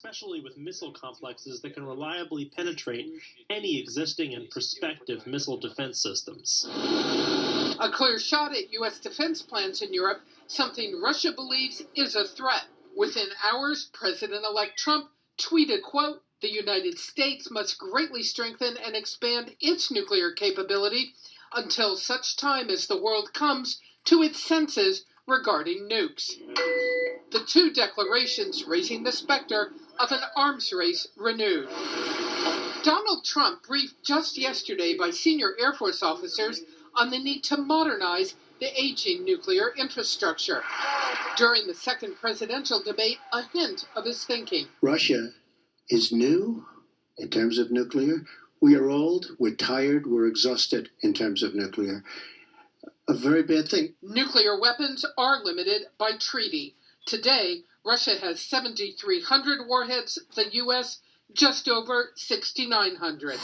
especially with missile complexes that can reliably penetrate any existing and prospective missile defense systems. A clear shot at U.S. defense plans in Europe, something Russia believes is a threat. Within hours, President-elect Trump tweeted, quote, "The United States must greatly strengthen and expand its nuclear capability until such time as the world comes to its senses regarding nukes." The two declarations raising the specter of an arms race renewed. Donald Trump briefed just yesterday by senior Air Force officers on the need to modernize the aging nuclear infrastructure. During the second presidential debate, a hint of his thinking. Russia is new in terms of nuclear. We are old, we're tired, we're exhausted in terms of nuclear. A very bad thing. Nuclear weapons are limited by treaty. Today, Russia has 7,300 warheads, the U.S. just over 6,900.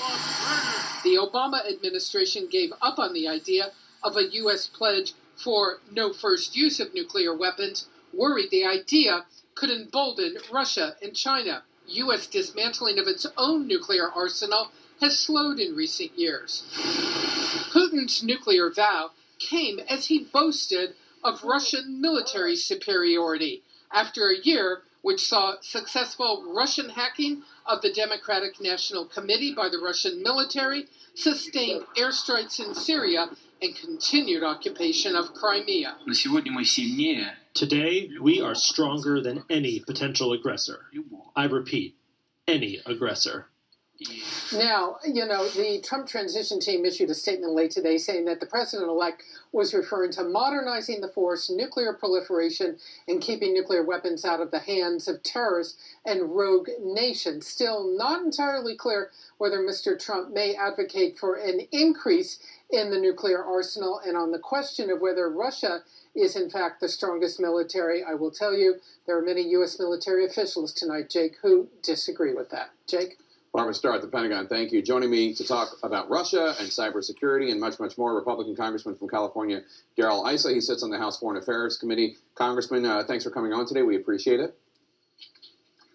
The Obama administration gave up on the idea of a U.S. pledge for no first use of nuclear weapons, worried the idea could embolden Russia and China. U.S. dismantling of its own nuclear arsenal has slowed in recent years. Putin's nuclear vow came as he boasted of Russian military superiority after a year which saw successful Russian hacking of the Democratic National Committee by the Russian military, sustained airstrikes in Syria, and continued occupation of Crimea. Today, we are stronger than any potential aggressor. I repeat, any aggressor. Now, the Trump transition team issued a statement late today saying that the president-elect was referring to modernizing the force, nuclear proliferation, and keeping nuclear weapons out of the hands of terrorists and rogue nations. Still not entirely clear whether Mr. Trump may advocate for an increase in the nuclear arsenal. And on the question of whether Russia is in fact the strongest military, I will tell you there are many U.S. military officials tonight, Jake, who disagree with that. Jake? Barbara Starr at the Pentagon, thank you. Joining me to talk about Russia and cybersecurity and much, much more, Republican Congressman from California, Darrell Issa. He sits on the House Foreign Affairs Committee. Congressman, thanks for coming on today. We appreciate it.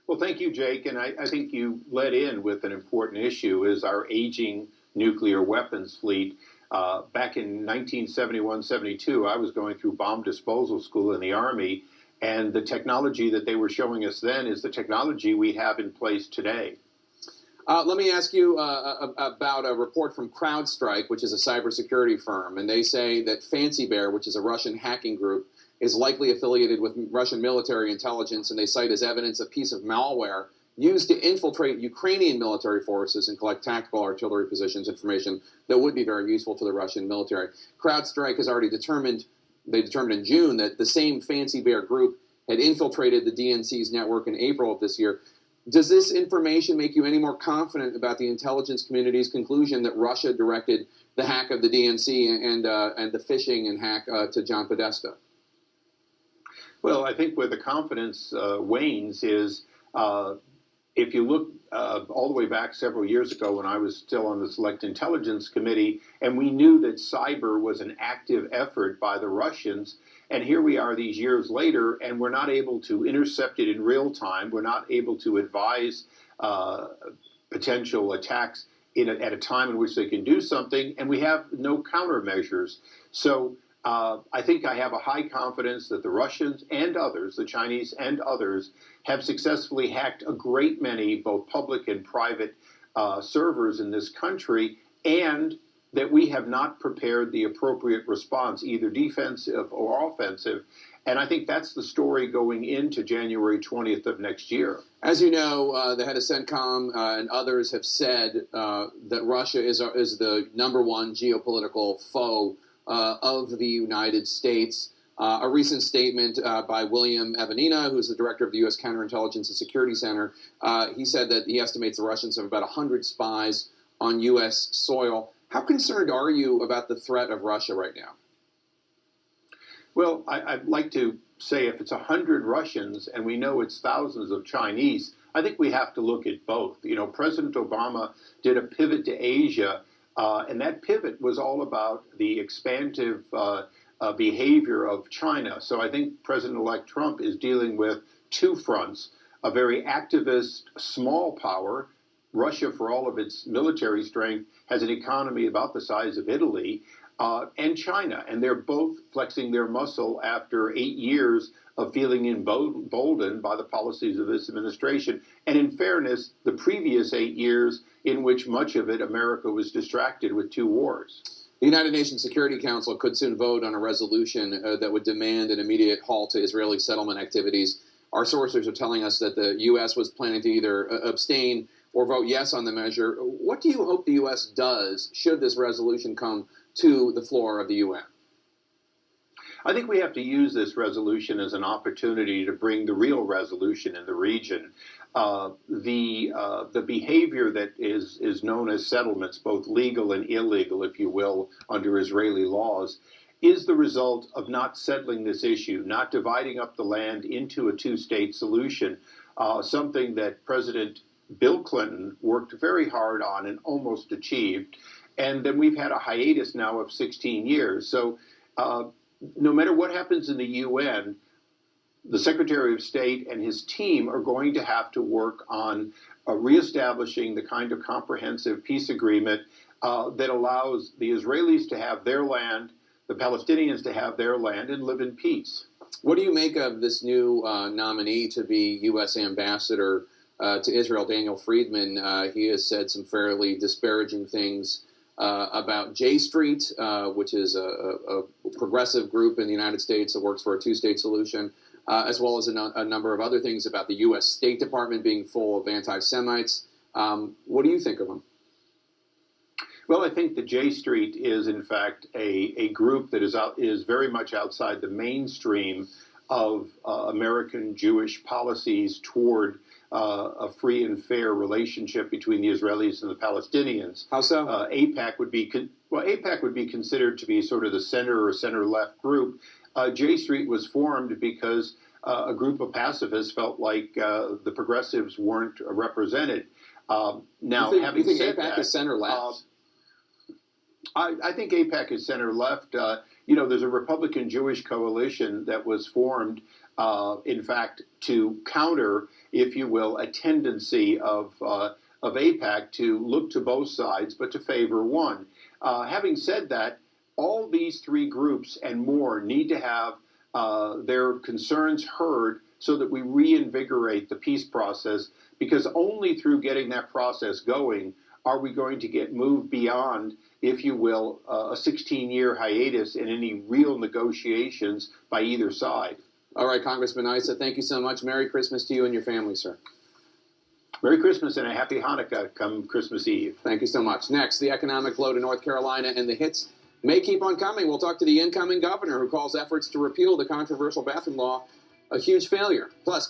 Well, thank you, Jake. And I think you led in with an important issue, is our aging nuclear weapons fleet. Back in 1971-72, I was going through bomb disposal school in the Army, and the technology that they were showing us then is the technology we have in place today. Let me ask you about a report from CrowdStrike, which is a cybersecurity firm, and they say that Fancy Bear, which is a Russian hacking group, is likely affiliated with Russian military intelligence, and they cite as evidence a piece of malware used to infiltrate Ukrainian military forces and collect tactical artillery positions information that would be very useful to the Russian military. CrowdStrike has already determined in June that the same Fancy Bear group had infiltrated the DNC's network in April of this year. Does this information make you any more confident about the intelligence community's conclusion that Russia directed the hack of the DNC and the phishing and hack to John Podesta? Well, I think where the confidence wanes is if you look all the way back several years ago when I was still on the Select Intelligence Committee, and we knew that cyber was an active effort by the Russians. And here we are these years later, and we're not able to intercept it in real time. We're not able to advise potential attacks at a time in which they can do something, and we have no countermeasures. So I think I have a high confidence that the Russians and others, the Chinese and others, have successfully hacked a great many both public and private servers in this country, and that we have not prepared the appropriate response, either defensive or offensive. And I think that's the story going into January 20th of next year. As you know, the head of CENTCOM and others have said that Russia is the number one geopolitical foe of the United States. A recent statement by William Evanina, who's the director of the U.S. Counterintelligence and Security Center, he said that he estimates the Russians have about 100 spies on U.S. soil. How concerned are you about the threat of Russia right now? Well, I'd like to say if it's 100 Russians and we know it's thousands of Chinese, I think we have to look at both. You know, President Obama did a pivot to Asia, and that pivot was all about the expansive behavior of China. So I think President-elect Trump is dealing with two fronts. a very activist small power. Russia, for all of its military strength, has an economy about the size of Italy, and China. And they're both flexing their muscle after 8 years of feeling emboldened by the policies of this administration. And in fairness, the previous 8 years, in which much of it America was distracted with 2 wars. The United Nations Security Council could soon vote on a resolution that would demand an immediate halt to Israeli settlement activities. Our sources are telling us that the U.S. was planning to either abstain or vote yes on the measure. What do you hope the U.S. does should this resolution come to the floor of the UN? I think we have to use this resolution as an opportunity to bring the real resolution in the region. The behavior that is known as settlements, both legal and illegal, if you will, under Israeli laws, is the result of not settling this issue, not dividing up the land into a 2-state solution, something that President Bill Clinton worked very hard on and almost achieved. And then we've had a hiatus now of 16 years. So no matter what happens in the UN, the Secretary of State and his team are going to have to work on reestablishing the kind of comprehensive peace agreement that allows the Israelis to have their land, the Palestinians to have their land, and live in peace. What do you make of this new nominee to be U.S. ambassador to Israel, Daniel Friedman? He has said some fairly disparaging things about J Street, which is a progressive group in the United States that works for a 2-state solution, as well as a number of other things about the U.S. State Department being full of anti-Semites. What do you think of them? Well, I think the J Street is, in fact, a group that is very much outside the mainstream of American Jewish policies toward a free and fair relationship between the Israelis and the Palestinians. How so? AIPAC would be considered to be sort of the center or center-left group. J Street was formed because a group of pacifists felt like the progressives weren't represented. Now, you think said AIPAC that, is center-left? I think AIPAC is center-left. There's a Republican Jewish coalition that was formed, in fact, to counter, if you will, a tendency of AIPAC to look to both sides, but to favor one. Having said that, all these 3 groups and more need to have their concerns heard so that we reinvigorate the peace process, because only through getting that process going are we going to get moved beyond, if you will, a 16-year hiatus in any real negotiations by either side. All right, Congressman Issa, thank you so much. Merry Christmas to you and your family, sir. Merry Christmas and a happy Hanukkah come Christmas Eve. Thank you so much. Next, the economic blow to North Carolina, and the hits may keep on coming. We'll talk to the incoming governor, who calls efforts to repeal the controversial bathroom law a huge failure. Plus,